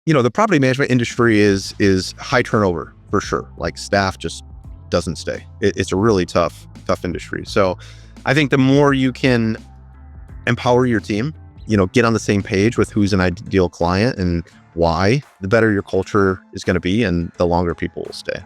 The property management industry is high turnover for sure. Like staff just doesn't stay. It's a really tough industry. So I think the more you can empower your team, get on the same page with who's an ideal client and why, the better your culture is going to be and the longer people will stay.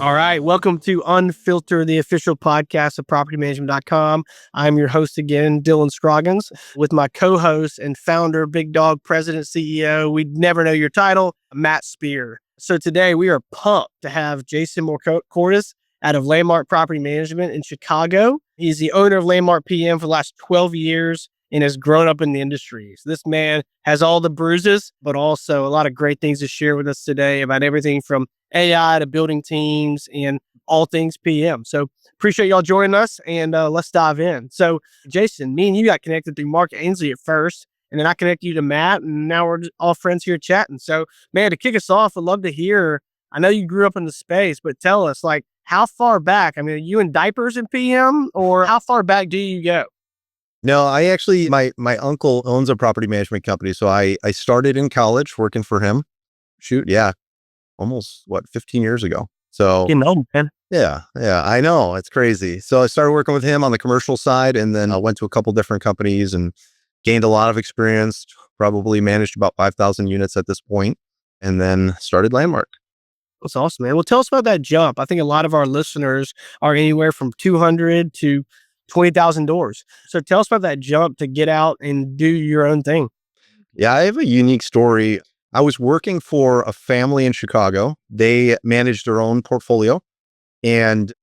All right. Welcome to Unfiltered, the official podcast of propertymanagement.com. I'm your host again, Dylan Scroggins, with my co-host and founder, big dog, president, CEO. We'd never know your title, Matt Speer. So today we are pumped to have Jason Marcordes out of Landmark Property Management in Chicago. He's the owner of Landmark PM for the last 12 years and has grown up in the industry. So this man has all the bruises, but also a lot of great things to share with us today about everything from AI to building teams and all things PM. So appreciate y'all joining us and let's dive in. So Jason, me and you got connected through Mark Ainsley at first, and then I connected you to Matt, and now we're all friends here chatting. So man, to kick us off, I'd love to hear, I know you grew up in the space, but tell us like how far back, are you in diapers in PM or how far back do you go? No, I actually, my uncle owns a property management company. So I started in college working for him. Almost 15 years ago. So, Man. Yeah, I know. It's crazy. So I started working with him on the commercial side, and then I went to a couple different companies and gained a lot of experience, probably managed about 5,000 units at this point, and then started Landmark. That's awesome, man. Well, tell us about that jump. I think a lot of our listeners are anywhere from 200 to 20,000 doors. So tell us about that jump to get out and do your own thing. Yeah, I have a unique story. I was working for a family in Chicago. They managed their own portfolio and,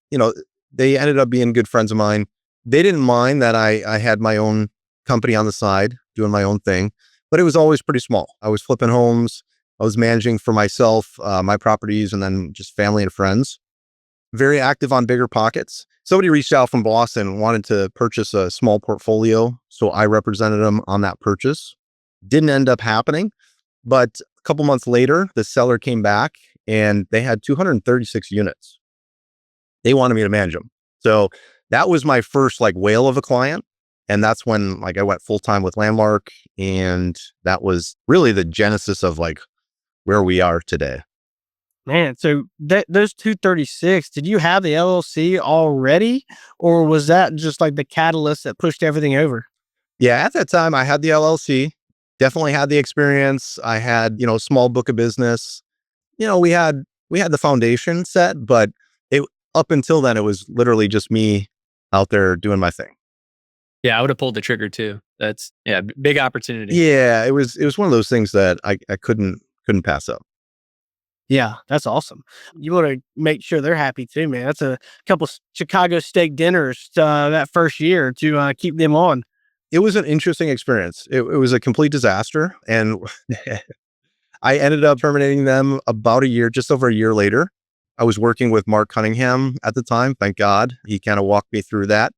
they ended up being good friends of mine. They didn't mind that I had my own company on the side, doing my own thing, but it was always pretty small. I was flipping homes. I was managing for myself, my properties, and then just family and friends. Very active on bigger pockets. Somebody reached out from Boston and wanted to purchase a small portfolio. So I represented them on that purchase. Didn't end up happening. But a couple months later, the seller came back and they had 236 units. They wanted me to manage them. So that was my first whale of a client. And that's when I went full time with Landmark. And that was really the genesis of where we are today. Man, so those 236, did you have the LLC already? Or was that just the catalyst that pushed everything over? Yeah, at that time I had the LLC. Definitely had the experience. I had, a small book of business. We had the foundation set, but up until then, it was literally just me out there doing my thing. Yeah, I would have pulled the trigger too. That's big opportunity. Yeah, it was one of those things that I couldn't pass up. Yeah, that's awesome. You want to make sure they're happy too, man. That's a couple Chicago steak dinners that first year to keep them on. It was an interesting experience. It was a complete disaster. And I ended up terminating them about just over a year later. I was working with Mark Cunningham at the time. Thank God. He kind of walked me through that.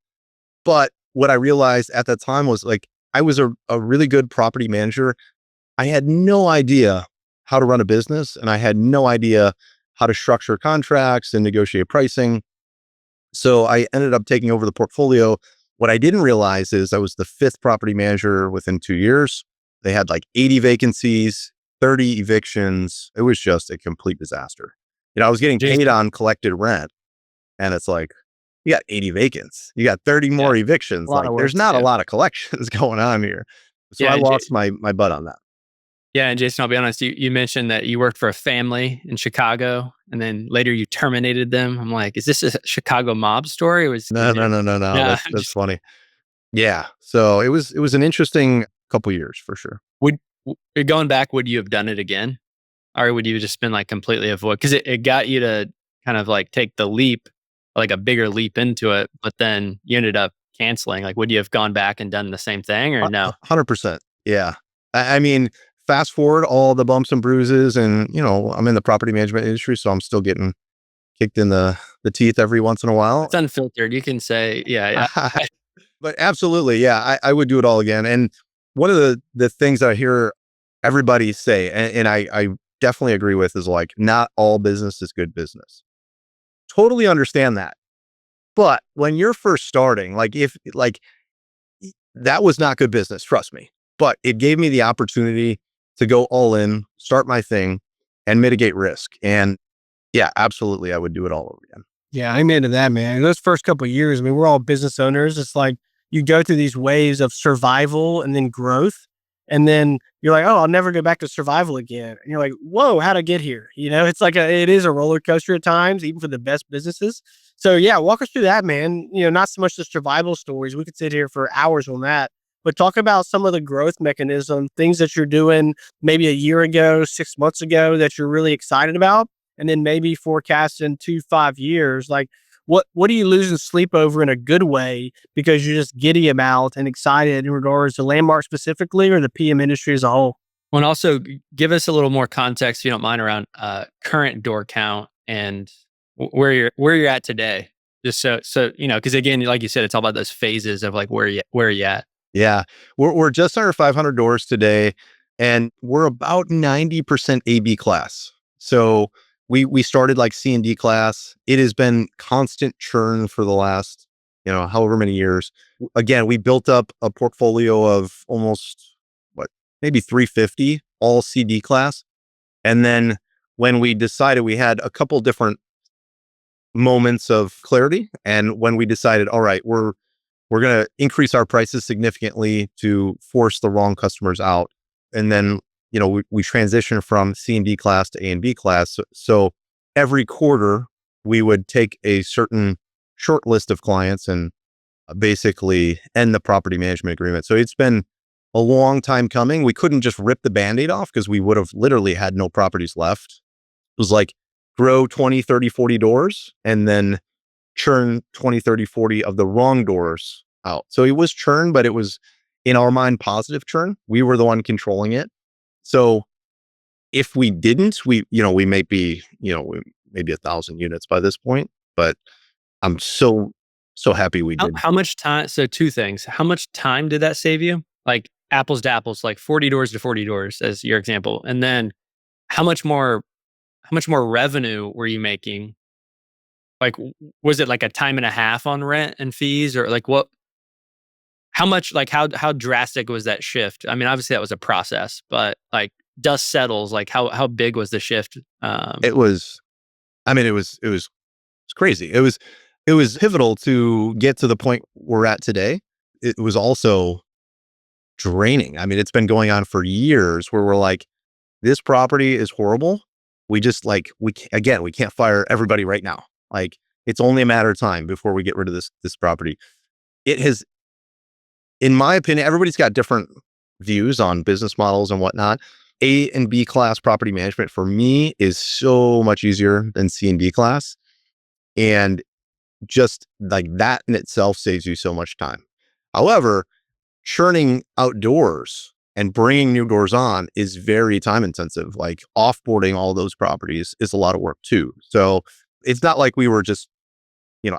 But what I realized at that time was I was a really good property manager. I had no idea how to run a business, and I had no idea how to structure contracts and negotiate pricing. So I ended up taking over the portfolio. What I didn't realize is I was the 5th property manager within 2 years. They had 80 vacancies, 30 evictions. It was just a complete disaster. I was getting paid on collected rent, and it's you got 80 vacants. You got 30 more evictions. There's not a lot of collections going on here. So I lost my butt on that. Yeah, and Jason, I'll be honest, you mentioned that you worked for a family in Chicago, and then later you terminated them. I'm like, is this a Chicago mob story? No. That's funny. Yeah. So it was an interesting couple years for sure. Going back, would you have done it again? Or would you just been completely avoid? Because it got you to kind of take the leap, a bigger leap into it, but then you ended up canceling. Would you have gone back and done the same thing or no? 100%. Yeah. I mean, fast forward all the bumps and bruises and, I'm in the property management industry, so I'm still getting kicked in the teeth every once in a while. It's unfiltered. You can say, yeah. But absolutely. Yeah, I would do it all again. And one of the things that I hear everybody say, and I definitely agree with, is not all business is good business. totally understand that. But when you're first starting, that was not good business, trust me. But it gave me the opportunity to go all in, start my thing, and mitigate risk. And yeah, absolutely, I would do it all over again. Yeah, I'm into that, man. Those first couple of years, I mean, we're all business owners. It's like you go through these waves of survival and then growth. And then you're like, oh, I'll never go back to survival again. And you're like, whoa, how'd I get here? It's like it is a roller coaster at times, even for the best businesses. So yeah, walk us through that, man. Not so much the survival stories. We could sit here for hours on that, but talk about some of the growth mechanism, things that you're doing maybe a year ago, 6 months ago that you're really excited about. And then maybe forecasting 5 years, like what are you losing sleep over in a good way because you're just giddy about and excited in regards to Landmark specifically or the PM industry as a whole? Well, and also give us a little more context, if you don't mind, around current door count and where you're at today. Just so because again, like you said, it's all about those phases of like where are you at. Yeah, we're just under 500 doors today, and we're about 90% AB class. So we started like C and D class. It has been constant churn for the last, however many years. Again, we built up a portfolio of almost maybe 350, all CD class. And then when we decided, we had a couple different moments of clarity. And when we decided, all right, we're going to increase our prices significantly to force the wrong customers out. And then, we transitioned from C and D class to A and B class. So every quarter we would take a certain short list of clients and basically end the property management agreement. So it's been a long time coming. We couldn't just rip the Band-Aid off because we would have literally had no properties left. It was like grow 20, 30, 40 doors and then churn 20, 30, 40 of the wrong doors out. So it was churn, but it was in our mind positive churn. We were the one controlling it. So if we didn't, we may be, maybe 1,000 units by this point, but I'm so happy we did. How much time? So two things. How much time did that save you? Like apples to apples, like 40 doors to 40 doors as your example. And then how much more revenue were you making? Like, was it like a time and a half on rent and fees or like what? How much, like how drastic was that shift? I mean, obviously that was a process, but like dust settles, like how big was the shift? It was crazy. It was pivotal to get to the point we're at today. It was also draining. I mean, it's been going on for years where we're like, this property is horrible. We just we can't fire everybody right now. Like it's only a matter of time before we get rid of this property. It has, in my opinion, everybody's got different views on business models and whatnot. A and B class property management for me is so much easier than C and D class. And just like that in itself saves you so much time. However, churning outdoors and bringing new doors on is very time intensive. Like offboarding all those properties is a lot of work too. So it's not like we were just,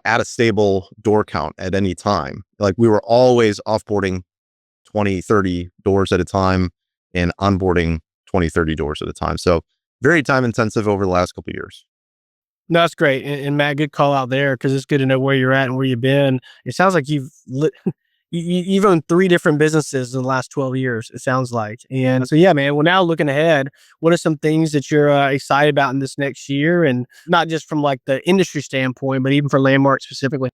at a stable door count at any time. Like we were always offboarding 20, 30 doors at a time and onboarding 20, 30 doors at a time. So very time intensive over the last couple of years. No, that's great. And Matt, good call out there because it's good to know where you're at and where you've been. It sounds like you've owned 3 different businesses in the last 12 years, it sounds like. And so, yeah, man, well, now looking ahead, what are some things that you're excited about in this next year? And not just from like the industry standpoint, but even for Landmark specifically.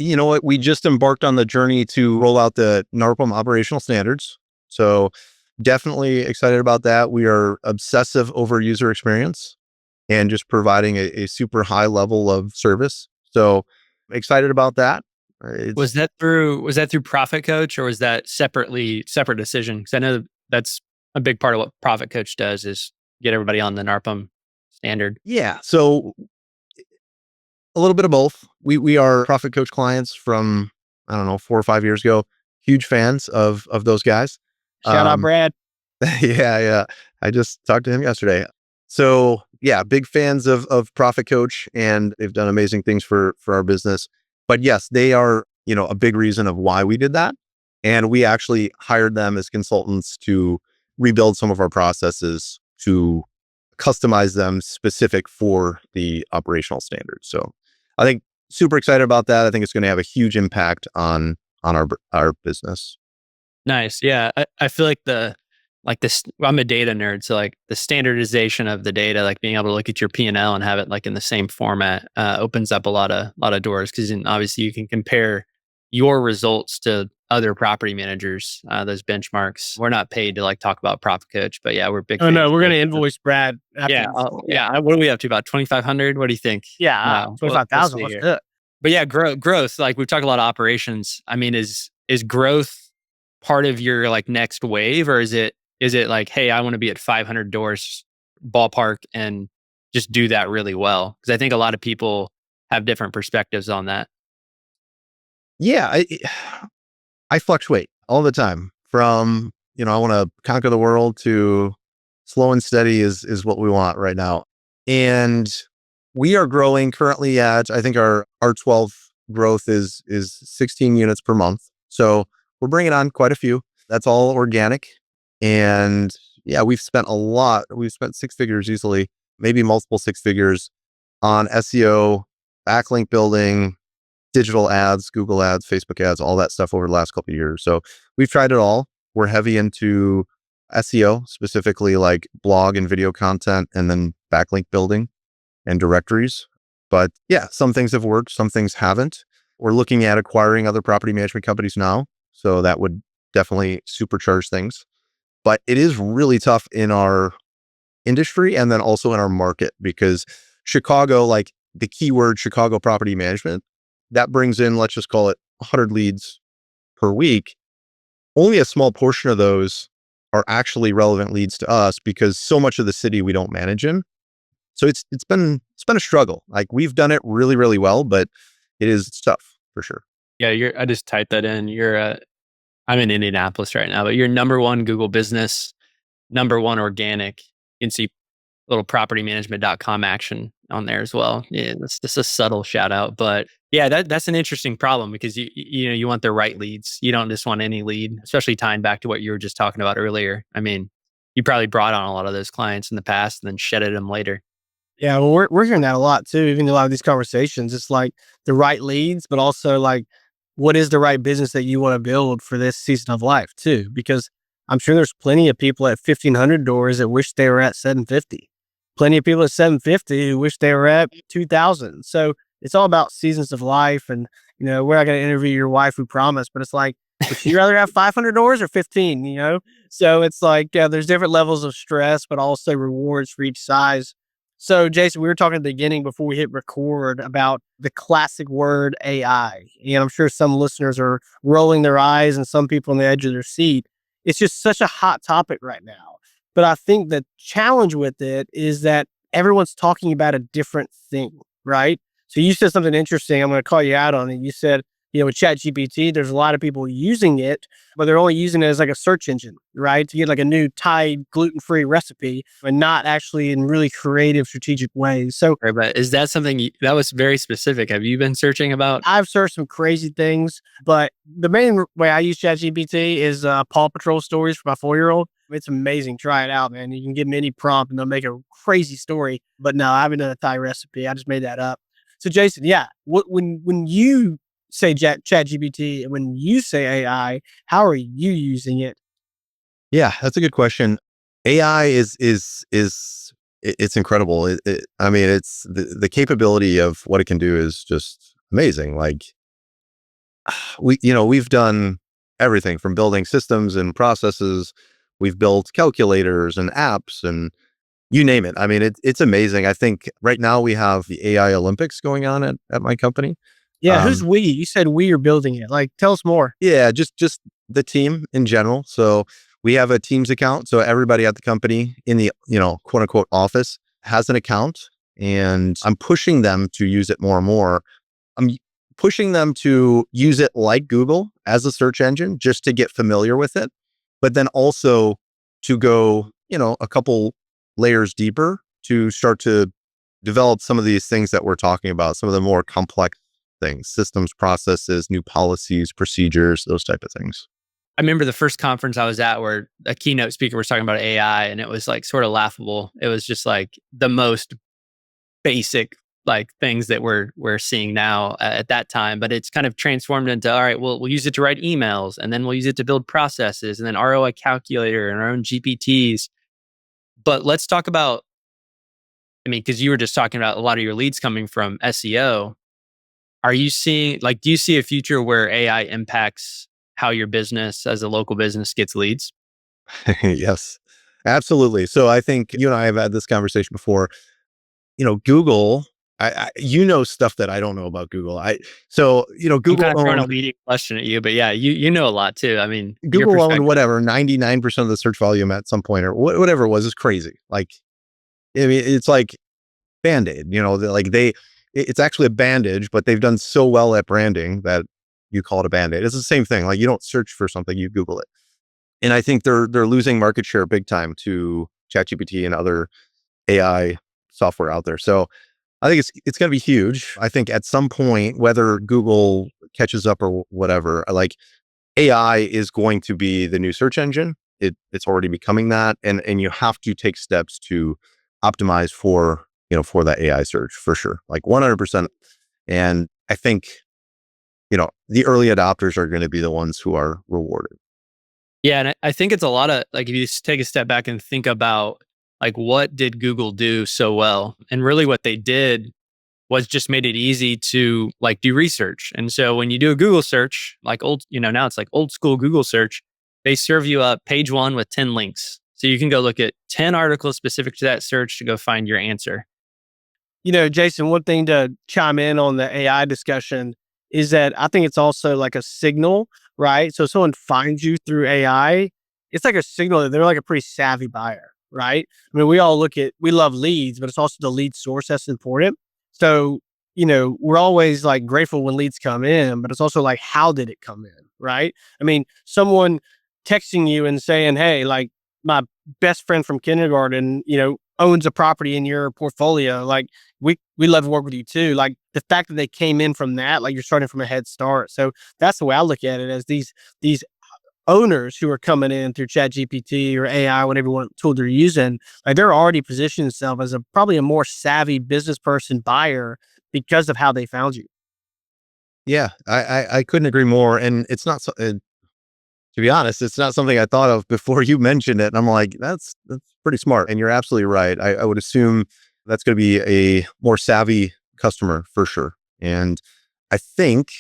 You know what? We just embarked on the journey to roll out the NARPM operational standards. So definitely excited about that. We are obsessive over user experience and just providing a super high level of service. So excited about that. Was that through Profit Coach or was that separate decision? Because I know that's a big part of what Profit Coach does is get everybody on the NARPM standard. Yeah. So a little bit of both. We are Profit Coach clients from, I don't know, 4 or 5 years ago. Huge fans of those guys. Shout out Brad. Yeah. I just talked to him yesterday. So yeah, big fans of Profit Coach, and they've done amazing things for our business. But yes, they are, a big reason of why we did that. And we actually hired them as consultants to rebuild some of our processes to customize them specific for the operational standards. So I think super excited about that. I think it's going to have a huge impact on our business. Nice. Yeah. I feel like I'm a data nerd. So like the standardization of the data, like being able to look at your P&L and have it like in the same format, opens up a lot of doors. Cause obviously you can compare your results to other property managers, those benchmarks. We're not paid to like talk about Profit Coach, but yeah, we're big Oh fans. no, we're of going to it. invoice Brad after Yeah. this. Yeah. What are we up to? About 2,500? What do you think? Yeah, We'll 25,000. see Let's here. do it. But yeah, growth. Like we've talked a lot of operations. I mean, is growth part of your like next wave, or is it like, hey, I want to be at 500 doors ballpark and just do that really well? Because I think a lot of people have different perspectives on that. Yeah, I fluctuate all the time from, I want to conquer the world to slow and steady is what we want right now. And we are growing currently at, I think our 12 growth is 16 units per month. So we're bringing on quite a few. That's all organic. And yeah, we've spent a lot. We've spent six figures easily, maybe multiple six figures on SEO, backlink building, digital ads, Google ads, Facebook ads, all that stuff over the last couple of years. So we've tried it all. We're heavy into SEO, specifically like blog and video content, and then backlink building and directories. But yeah, some things have worked, some things haven't. We're looking at acquiring other property management companies now. So that would definitely supercharge things. But it is really tough in our industry and then also in our market, because Chicago, like the keyword Chicago property management, that brings in, let's just call it 100 leads per week. Only a small portion of those are actually relevant leads to us, because so much of the city we don't manage in. So it's been a struggle. Like we've done it really, really well, but it's tough for sure. Yeah, I just typed that in. I'm in Indianapolis right now, but you're number one Google business, number one organic. You can see little propertymanagement.com action on there as well. Yeah, that's just a subtle shout out, but yeah, that's an interesting problem, because you want the right leads. You don't just want any lead, especially tying back to what you were just talking about earlier. I mean, you probably brought on a lot of those clients in the past and then shedded them later. Yeah, well, we're hearing that a lot too. Even in a lot of these conversations, it's like the right leads, but also like what is the right business that you want to build for this season of life too? Because I'm sure there's plenty of people at 1,500 doors that wish they were at 750. Plenty of people at 750 who wish they were at 2,000. So it's all about seasons of life. And we're not going to interview your wife, we promise. But it's like, would you rather have 500 doors or 15? So it's like there's different levels of stress, but also rewards for each size. So, Jason, we were talking at the beginning before we hit record about the classic word AI. And I'm sure some listeners are rolling their eyes and some people on the edge of their seat. It's just such a hot topic right now. But I think the challenge with it is that everyone's talking about a different thing, right? So you said something interesting. I'm going to call you out on it. You said, with ChatGPT, there's a lot of people using it, but they're only using it as like a search engine, right? To get like a new Thai gluten-free recipe, and not actually in really creative, strategic ways. So, Right, but is that something that was very specific? Have you been searching about? I've searched some crazy things, but the main way I use ChatGPT is Paw Patrol stories for my 4-year-old. It's amazing. Try it out, man. You can give them any prompt and they'll make a crazy story. But no, I haven't done a Thai recipe. I just made that up. So, Jason, yeah, when you say ChatGPT and when you say AI, how are you using it? Yeah, that's a good question. AI is it's incredible. I mean, it's the capability of what it can do is just amazing. Like we've done everything from building systems and processes. We've built calculators and apps and you name it. I mean, it's amazing. I think right now we have the AI Olympics going on at my company. Yeah, who's we? You said we are building it. Like, tell us more. Yeah, just the team in general. So we have a Teams account. So everybody at the company in the, quote unquote office has an account, and I'm pushing them to use it more and more. I'm pushing them to use it like Google as a search engine just to get familiar with it, but then also to go, a couple layers deeper to start to develop some of these things that we're talking about, some of the more complex things, systems, processes, new policies, procedures, those type of things. I remember the first conference I was at where a keynote speaker was talking about AI, and it was like sort of laughable. It was just like the most basic like things that we're seeing now at that time, but it's kind of transformed into, all right, we'll use it to write emails, and then we'll use it to build processes, and then ROI calculator and our own GPTs. But let's talk about, I mean, because you were just talking about a lot of your leads coming from SEO. Are you seeing, like, do you see a future where AI impacts how your business as a local business gets leads? Yes, absolutely. So I think you and I have had this conversation before. Google, you know stuff that I don't know about Google. I'm Google kind of throwing a owned leading question at you, but yeah, you know a lot too. I mean, your Google owned perspective. whatever 99% of the search volume at some point, or whatever it was, is crazy. Like, I mean, it's like Band-Aid. It's actually a bandage, but they've done so well at branding that you call it a Band-Aid. It's the same thing. Like, you don't search for something, you Google it. And I think they're losing market share big time to ChatGPT and other AI software out there. So I think it's going to be huge. I think at some point, whether Google catches up or whatever, like, AI is going to be the new search engine. It's already becoming that, and you have to take steps to optimize for that AI search for sure, like 100%. And I think the early adopters are going to be the ones who are rewarded. Yeah, and I think it's a lot of like, if you just take a step back and think about like what did Google do so well, and really what they did was just made it easy to like do research. And so when you do a Google search, like now it's like old school Google search, they serve you up page one with 10 links. So you can go look at 10 articles specific to that search to go find your answer. Jason, one thing to chime in on the AI discussion is that I think it's also like a signal, right? So if someone finds you through AI, it's like a signal that they're like a pretty savvy buyer, right? I mean, we love leads, but it's also the lead source that's important. So, we're always like grateful when leads come in, but it's also like, how did it come in, right? I mean, someone texting you and saying, hey, like my best friend from kindergarten, owns a property in your portfolio. Like we love to work with you too. Like the fact that they came in from that, like you're starting from a head start. So that's the way I look at it, as these owners who are coming in through Chat GPT or AI, whatever tool they're using, like they're already positioning themselves as probably a more savvy business person buyer because of how they found you. Yeah, I couldn't agree more. And it's not to be honest, it's not something I thought of before you mentioned it. And I'm like, that's pretty smart. And you're absolutely right. I would assume that's going to be a more savvy customer for sure. And I think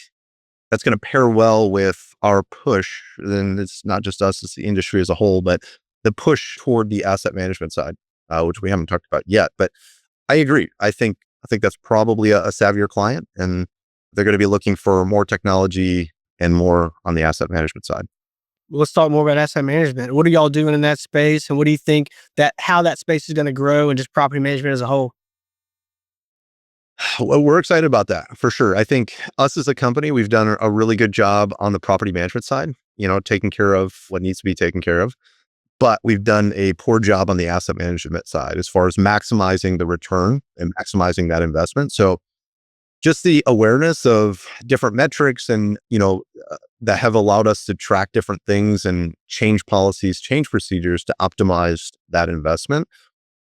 that's going to pair well with our push. And it's not just us, it's the industry as a whole, but the push toward the asset management side, which we haven't talked about yet. But I agree. I think that's probably a savvier client, and they're going to be looking for more technology and more on the asset management side. Let's talk more about asset management. What are y'all doing in that space? And what do you think how that space is going to grow, and just property management as a whole? Well, we're excited about that for sure. I think us as a company, we've done a really good job on the property management side, taking care of what needs to be taken care of. But we've done a poor job on the asset management side as far as maximizing the return and maximizing that investment. So just the awareness of different metrics and, that have allowed us to track different things and change policies, change procedures to optimize that investment.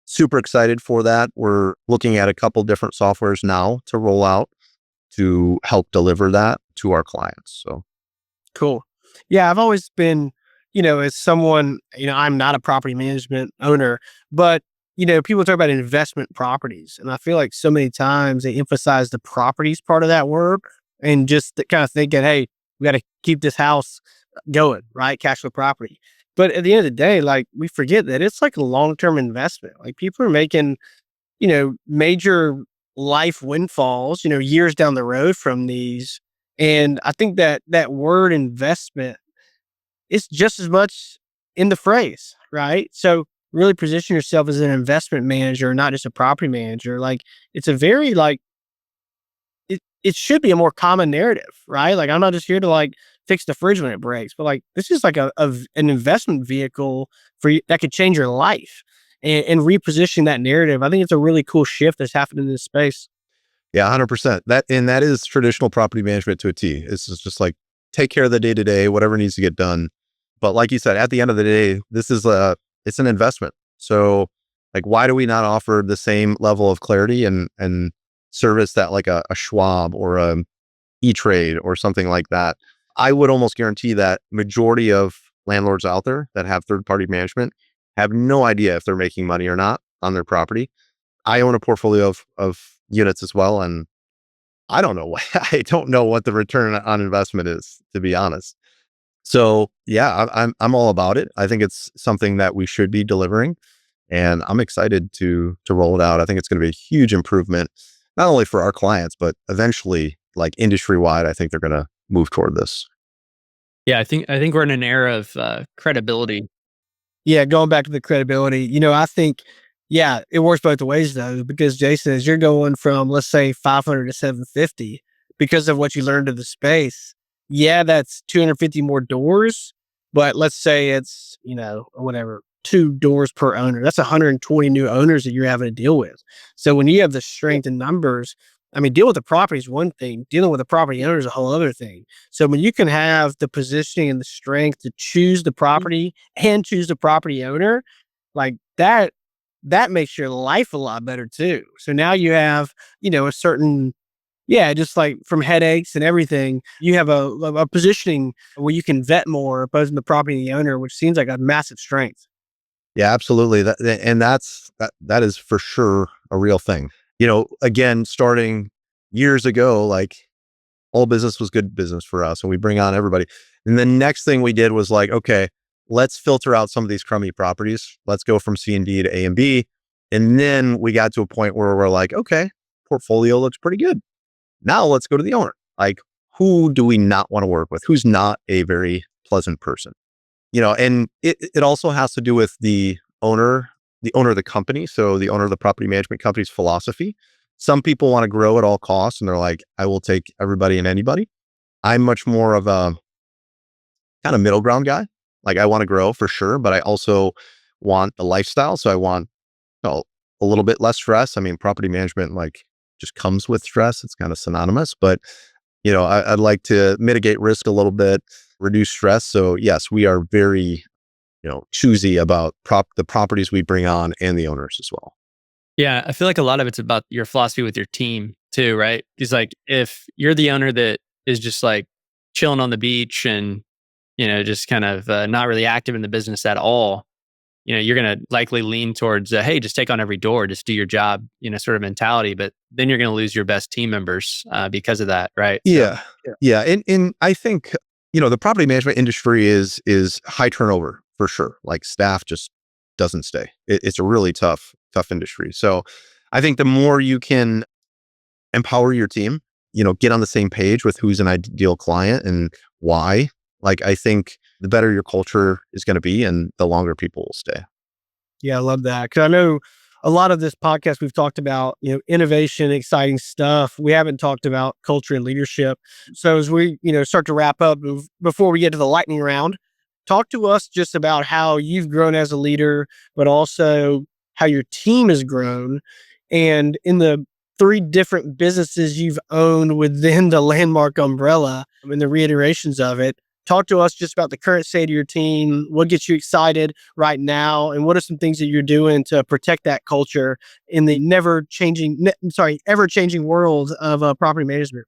Super excited for that. We're looking at a couple different softwares now to roll out to help deliver that to our clients. So Cool. Yeah, I've always been, as someone, I'm not a property management owner, but, people talk about investment properties. And I feel like so many times they emphasize the properties part of that word, and just kind of thinking, hey, we got to keep this house going, right? Cash flow property. But at the end of the day, like we forget that it's like a long-term investment. Like people are making, major life windfalls, years down the road from these. And I think that word investment is just as much in the phrase, right? So really position yourself as an investment manager, not just a property manager. Like it's a very like it should be a more common narrative, right? Like I'm not just here to like fix the fridge when it breaks, but like this is like an investment vehicle for you that could change your life, and reposition that narrative. I think it's a really cool shift that's happened in this space. yeah, 100%. That is traditional property management to a T. It's just like take care of the day to day, whatever needs to get done. But like you said, at the end of the day, it's an investment. So like, why do we not offer the same level of clarity and service that like a Schwab or a E-Trade or something like that? I would almost guarantee that majority of landlords out there that have third-party management have no idea if they're making money or not on their property. I own a portfolio of units as well, and I don't know. I don't know what the return on investment is, to be honest. So yeah, I'm all about it. I think it's something that we should be delivering, and I'm excited to roll it out. I think it's going to be a huge improvement, not only for our clients, but eventually, like industry wide. I think they're going to move toward this. Yeah, I think we're in an era of credibility. Yeah, going back to the credibility, I think, yeah, it works both ways though, because Jason, as you're going from, let's say, 500 to 750 because of what you learned of the space, yeah, that's 250 more doors. But let's say it's, whatever, 2 doors per owner. That's 120 new owners that you're having to deal with. So when you have the strength in numbers, I mean, dealing with the property is one thing, dealing with the property owner is a whole other thing. So when you can have the positioning and the strength to choose the property and choose the property owner, like that makes your life a lot better too. So now you have, a certain, yeah, just like from headaches and everything, you have a positioning where you can vet more opposed to the property and the owner, which seems like a massive strength. Yeah, absolutely. That is for sure a real thing. Again, starting years ago, like all business was good business for us, and we bring on everybody. And the next thing we did was like, okay, let's filter out some of these crummy properties. Let's go from C and D to A and B. And then we got to a point where we're like, okay, portfolio looks pretty good. Now let's go to the owner. Like, who do we not want to work with? Who's not a very pleasant person? And it also has to do with the owner of the company. So the owner of the property management company's philosophy. Some people want to grow at all costs and they're like, I will take everybody and anybody. I'm much more of a kind of middle ground guy. Like, I want to grow for sure, but I also want the lifestyle. So I want, a little bit less stress. I mean, property management like just comes with stress. It's kind of synonymous, but I'd like to mitigate risk a little bit, reduce stress. So yes, we are very, choosy about the properties we bring on and the owners as well. Yeah, I feel like a lot of it's about your philosophy with your team too, right? Because like if you're the owner that is just like chilling on the beach and just kind of not really active in the business at all, you're going to likely lean towards, hey, just take on every door, just do your job, sort of mentality. But then you're going to lose your best team members because of that, right? Yeah. Yeah. And I think, the property management industry is high turnover for sure. Like, staff just doesn't stay. It's a really tough industry. So I think the more you can empower your team, get on the same page with who's an ideal client and why, like, I think the better your culture is going to be and the longer people will stay. Yeah, I love that. Cause I know a lot of this podcast, we've talked about, innovation, exciting stuff. We haven't talked about culture and leadership. So as we, start to wrap up before we get to the lightning round, talk to us just about how you've grown as a leader, but also how your team has grown. And in the 3 different businesses you've owned within the Landmark umbrella and the reiterations of it, talk to us just about the current state of your team, what gets you excited right now, and what are some things that you're doing to protect that culture in the ever changing world of property management.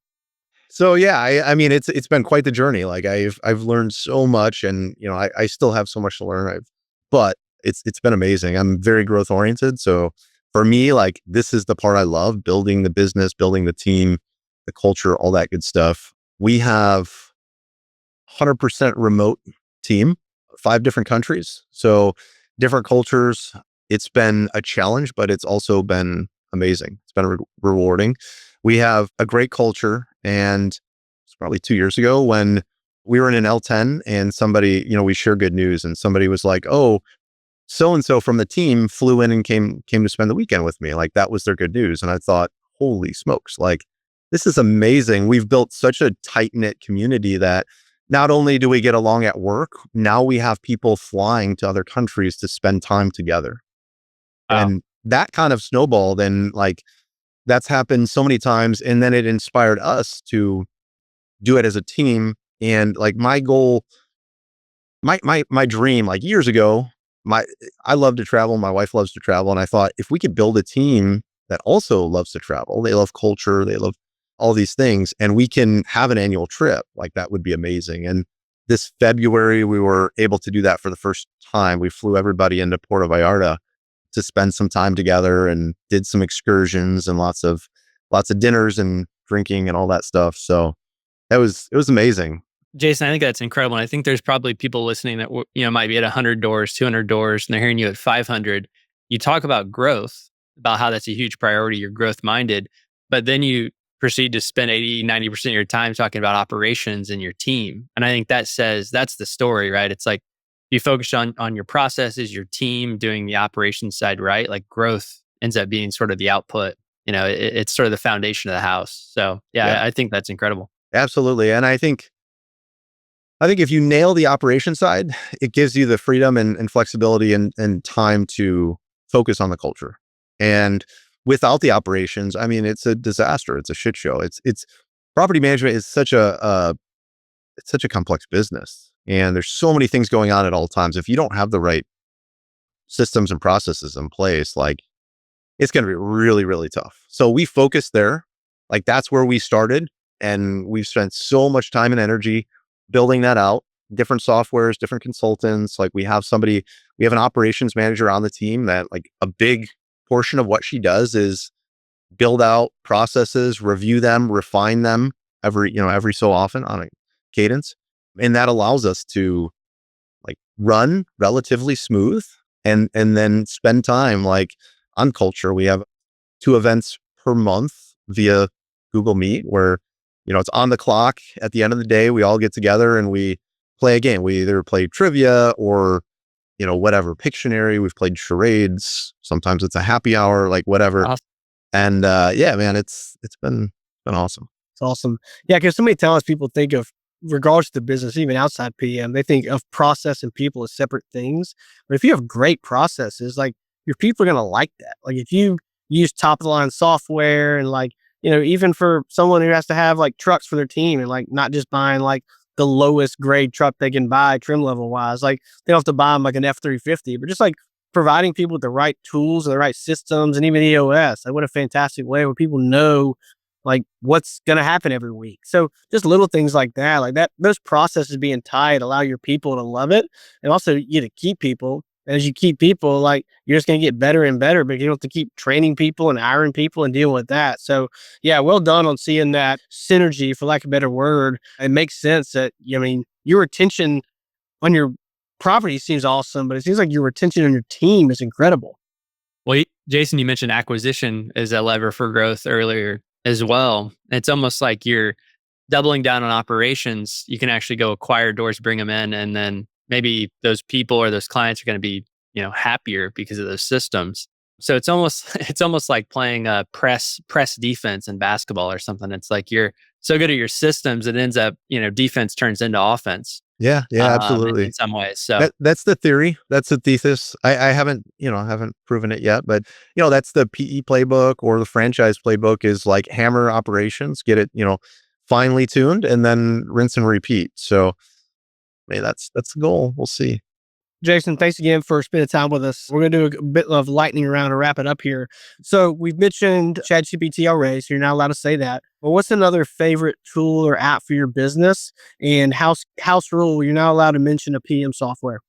So yeah, I mean, it's been quite the journey. Like, I've learned so much, and I still have so much to learn. But it's been amazing. I'm very growth oriented. So for me, like, this is the part I love: building the business, building the team, the culture, all that good stuff. We have 100% remote team, 5 different countries. So different cultures. It's been a challenge, but it's also been amazing. It's been rewarding. We have a great culture, and it's probably 2 years ago when we were in an L10 and somebody, we share good news, and somebody was like, "Oh, so and so from the team flew in and came to spend the weekend with me." Like, that was their good news, and I thought, "Holy smokes! Like, this is amazing. We've built such a tight knit community that not only do we get along at work, now we have people flying to other countries to spend time together." Wow. And that kind of snowballed, and like, that's happened so many times. And then it inspired us to do it as a team. And like, my goal My dream, like years ago, I love to travel. My wife loves to travel. And I thought if we could build a team that also loves to travel, they love culture, they love all these things, and we can have an annual trip, like that would be amazing. And this February, we were able to do that for the first time. We flew everybody into Puerto Vallarta to spend some time together and did some excursions and lots of dinners and drinking and all that stuff. So it was amazing. Jason, I think that's incredible. And I think there's probably people listening that might be at 100 doors, 200 doors, and they're hearing you at 500. You talk about growth, about how that's a huge priority. You're growth minded, but then you proceed to spend 80, 90% of your time talking about operations and your team. And I think that says that's the story, right? It's like you focus on your processes, your team doing the operations side, right? Like growth ends up being sort of the output. It's sort of the foundation of the house. So Yeah, I think that's incredible. absolutely. And I think if you nail the operation side, it gives you the freedom and flexibility and time to focus on the culture. And without the operations, I mean, it's a disaster. It's a shit show. It's property management is it's such a complex business, and there's so many things going on at all times. If you don't have the right systems and processes in place, like it's going to be really, really tough. So we focus there. Like that's where we started, and we've spent so much time and energy building that out, different softwares, different consultants. Like we have an operations manager on the team that like a big portion of what she does is build out processes, review them, refine them every so often on a cadence. And that allows us to like run relatively smooth and then spend time like on culture. We have 2 events per month via Google Meet where it's on the clock. At the end of the day, we all get together and we play a game. We either play trivia or, whatever, Pictionary. We've played charades. Sometimes it's a happy hour, like whatever. Awesome. And yeah, man, it's been awesome. It's awesome. Yeah, because so many times people think of, regardless of the business, even outside PM, they think of process and people as separate things. But if you have great processes, like your people are going to like that. Like if you use top of the line software and like, even for someone who has to have like trucks for their team and like not just buying like the lowest grade truck they can buy trim level wise, like they don't have to buy them like an F-350, but just like providing people with the right tools and the right systems and even EOS. Like what a fantastic way where people know like what's going to happen every week. So just little things like that, those processes being tight, allow your people to love it. And also you to keep people. As you keep people, like you're just going to get better and better, but you don't have to keep training people and hiring people and dealing with that. So yeah, well done on seeing that synergy, for lack of a better word. It makes sense that, your retention on your property seems awesome, but it seems like your retention on your team is incredible. Well, Jason, you mentioned acquisition as a lever for growth earlier as well. It's almost like you're doubling down on operations. You can actually go acquire doors, bring them in, and then maybe those people or those clients are going to be, happier because of those systems. So it's almost like playing a press defense in basketball or something. It's like you're so good at your systems, it ends up, defense turns into offense. Yeah, absolutely. In some ways. So that's the theory. That's the thesis. I haven't proven it yet, but that's the PE playbook or the franchise playbook is like hammer operations, get it, finely tuned and then rinse and repeat. So maybe that's the goal. We'll see. Jason, thanks again for spending time with us. We're going to do a bit of lightning round and wrap it up here. So we've mentioned ChatGPT already, so you're not allowed to say that. But what's another favorite tool or app for your business? And house rule, you're not allowed to mention a PM software.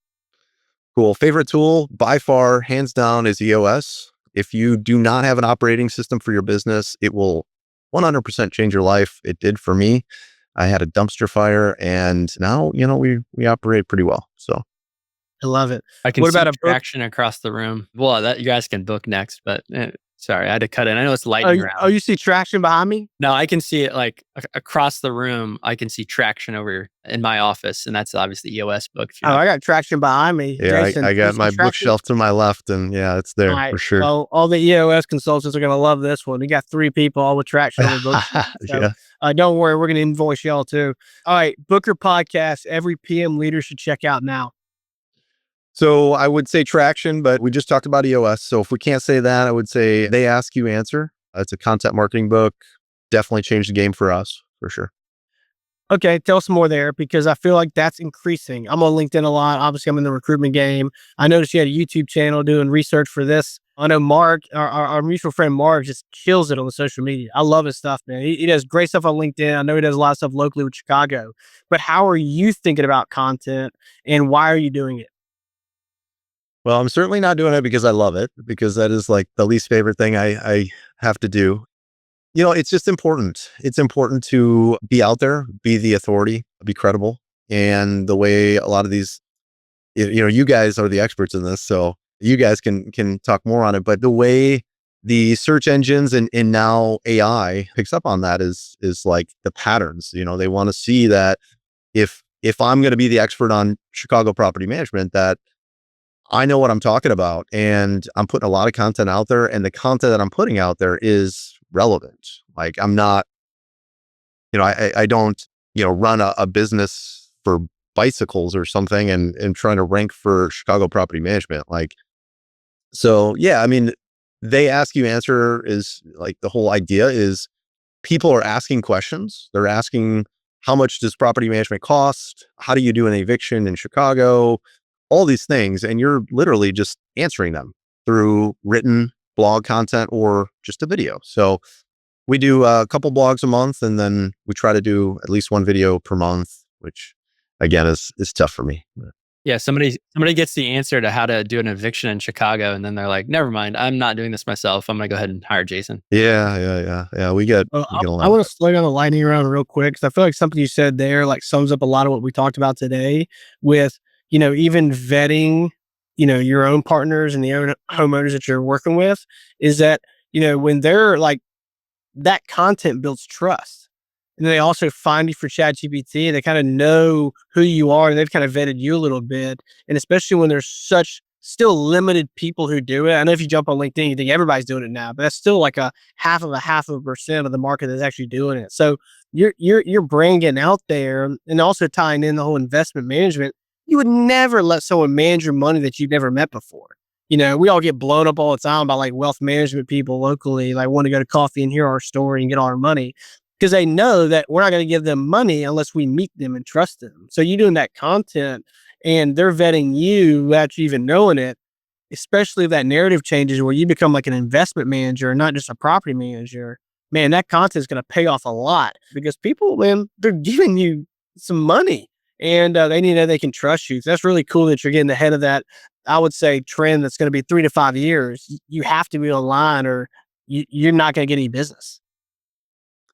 Cool. Favorite tool by far, hands down, is EOS. If you do not have an operating system for your business, it will 100% change your life. It did for me. I had a dumpster fire and now, we operate pretty well. So I love it. I can What see about a book? traction across the room. Well, that you guys can book next, but sorry, I had to cut in. I know it's lightning round. Oh, you see traction behind me? No, I can see it like across the room. I can see traction over in my office, and that's obviously EOS book. Oh, I got traction behind me. yeah, Jason, I got my traction? bookshelf to my left and yeah, it's there All right. for sure. Well, all the EOS consultants are going to love this one. We got 3 people all with traction on the bookshelf. So, Yeah. don't worry, we're going to invoice y'all too. All right, Booker podcast. Every PM leader should check out now. So I would say traction, but we just talked about EOS. So if we can't say that, I would say They Ask You Answer. It's a content marketing book. Definitely changed the game for us, for sure. Okay, tell us more there because I feel like that's increasing. I'm on LinkedIn a lot. Obviously, I'm in the recruitment game. I noticed you had a YouTube channel doing research for this. I know Mark, our mutual friend Mark, just kills it on the social media. I love his stuff, man. He does great stuff on LinkedIn. I know he does a lot of stuff locally with Chicago. But how are you thinking about content and why are you doing it? Well, I'm certainly not doing it because I love it, because that is like the least favorite thing I have to do. It's just important. It's important to be out there, be the authority, be credible. And the way a lot of these, you guys are the experts in this, so you guys can talk more on it. But the way the search engines and now AI picks up on that is like the patterns. They want to see that if I'm going to be the expert on Chicago property management, that I know what I'm talking about, and I'm putting a lot of content out there, and the content that I'm putting out there is relevant. Like I'm not, I don't, run a business for bicycles or something and trying to rank for Chicago property management. Like, so yeah, I mean, they ask you answer is like the whole idea is people are asking questions. They're asking, how much does property management cost? How do you do an eviction in Chicago? All these things. And you're literally just answering them through written blog content or just a video. So we do a couple blogs a month, and then we try to do at least one video per month, which again is tough for me. Yeah, somebody gets the answer to how to do an eviction in Chicago, and then they're like, "Never mind, I'm not doing this myself. I'm gonna go ahead and hire Jason." Yeah. We get a I lot of want that. to slow down the lightning round real quick because I feel like something you said there like sums up a lot of what we talked about today with, even vetting, your own partners and the own homeowners that you're working with is that, when they're like that content builds trust. And they also find you for ChatGPT. They kind of know who you are and they've kind of vetted you a little bit. And especially when there's such still limited people who do it. I know if you jump on LinkedIn, you think everybody's doing it now, but that's still like a half of a percent of the market that's actually doing it. So your brand getting out there and also tying in the whole investment management, you would never let someone manage your money that you've never met before. We all get blown up all the time by like wealth management people locally, like want to go to coffee and hear our story and get all our money because they know that we're not going to give them money unless we meet them and trust them. So you doing that content and they're vetting you without you even knowing it, especially if that narrative changes where you become like an investment manager, not just a property manager. Man, that content is going to pay off a lot because people, man, they're giving you some money and they need to know they can trust you. So that's really cool that you're getting ahead of that. I would say trend that's going to be 3 to 5 years. You have to be online or you're not going to get any business.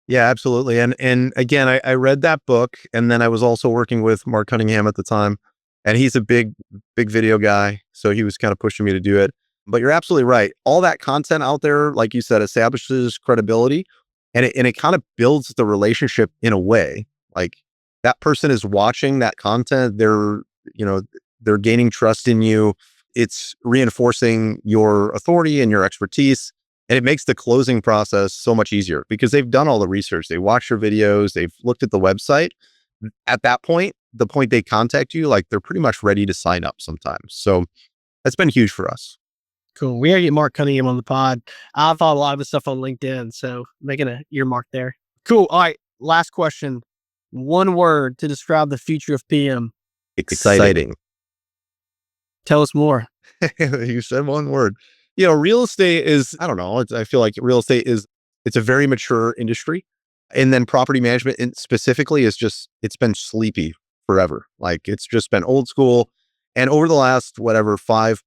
Yeah, absolutely. And again, I read that book, and then I was also working with Mark Cunningham at the time, and he's a big video guy, so he was kind of pushing me to do it. But you're absolutely right. All that content out there, like you said, establishes credibility, and it kind of builds the relationship in a way. Like that person is watching that content, they're gaining trust in you. It's reinforcing your authority and your expertise. And it makes the closing process so much easier because they've done all the research. They watched your videos. They've looked at the website. At that point, the point they contact you, like they're pretty much ready to sign up sometimes. So that's been huge for us. Cool. We gotta get Mark Cunningham on the pod. I follow a lot of his stuff on LinkedIn, so making a earmark there. Cool. All right. Last question. One word to describe the future of PM. Exciting. Tell us more. You said one word. Real estate is, I don't know. I feel like real estate it's a very mature industry. And then property management specifically it's been sleepy forever. Like it's just been old school. And over the last, 5+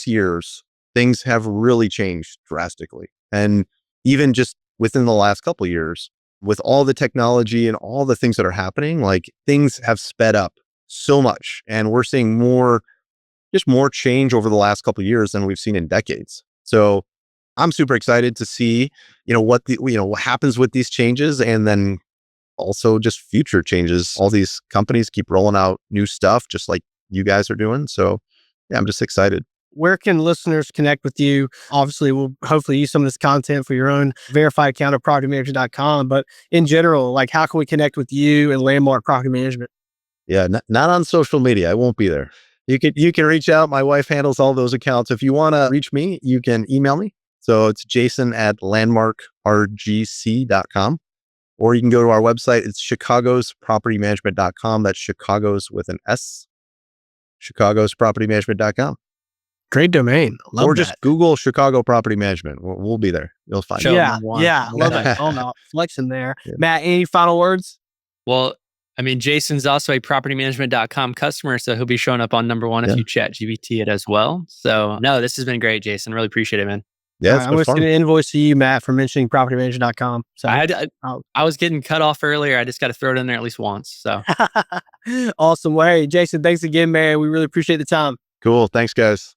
years, things have really changed drastically. And even just within the last couple of years, with all the technology and all the things that are happening, like things have sped up so much. And we're seeing more change over the last couple of years than we've seen in decades. So I'm super excited to see, what happens with these changes, and then also just future changes. All these companies keep rolling out new stuff, just like you guys are doing. So yeah, I'm just excited. Where can listeners connect with you? Obviously, we'll hopefully use some of this content for your own verified account at propertymanager.com. But in general, like how can we connect with you and Landmark Property Management? Yeah, not on social media. I won't be there. You can reach out. My wife handles all those accounts. If you want to reach me, you can email me. So it's Jason at landmarkrgc.com, or you can go to our website. It's chicagospropertymanagement.com. That's Chicago's with an S, chicagospropertymanagement.com. Great domain. Love Or that. just Google Chicago Property Management. We'll be there. You'll find Show it. Yeah, number one. yeah. Love Yeah. it. Oh no, flexing there. Yeah. Matt, any final words? Well, I mean, Jason's also a propertymanagement.com customer, so he'll be showing up on number one if Yeah. you chat GBT it as well. So no, this has been great, Jason. Really appreciate it, man. Yeah, All it's right, I'm been going to fun. send an invoice to you, Matt, for mentioning propertymanagement.com. So I was getting cut off earlier. I just got to throw it in there at least once. So awesome. Well, hey, Jason, thanks again, man. We really appreciate the time. Cool. Thanks, guys.